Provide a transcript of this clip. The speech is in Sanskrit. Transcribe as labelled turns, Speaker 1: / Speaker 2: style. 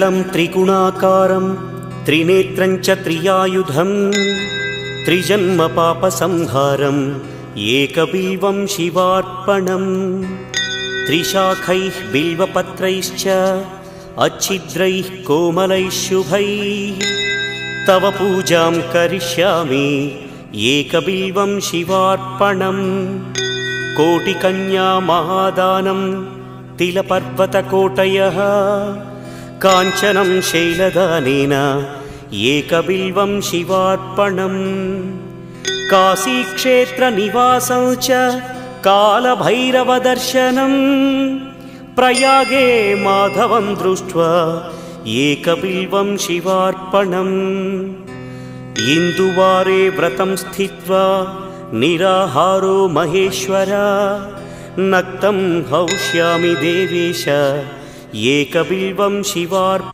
Speaker 1: त्रिगुणाकारं त्रिनेत्रं च त्रियायुधं त्रिजन्म पापसंहारं एकबिल्वं शिवार्पणम् त्रिशाखैः बिल्वपत्रैश्च अच्छिद्रैः कोमलैः शुभैः तव पूजां करिष्यामि एकबिल्वं शिवार्पणम् कोटिकन्या महादानं तिलपर्वतकोटयः काञ्चनं शैलदानेन एकबिल्वं शिवार्पणम् काशीक्षेत्रनिवासं च कालभैरवदर्शनम् प्रयागे माधवं दृष्ट्वा एकबिल्वं शिवार्पणम् इन्दुवारे व्रतं स्थित्वा निराहारो महेश्वर नक्तं हौष्यामि देवेश एकबिल्वं शिवार्पणम्।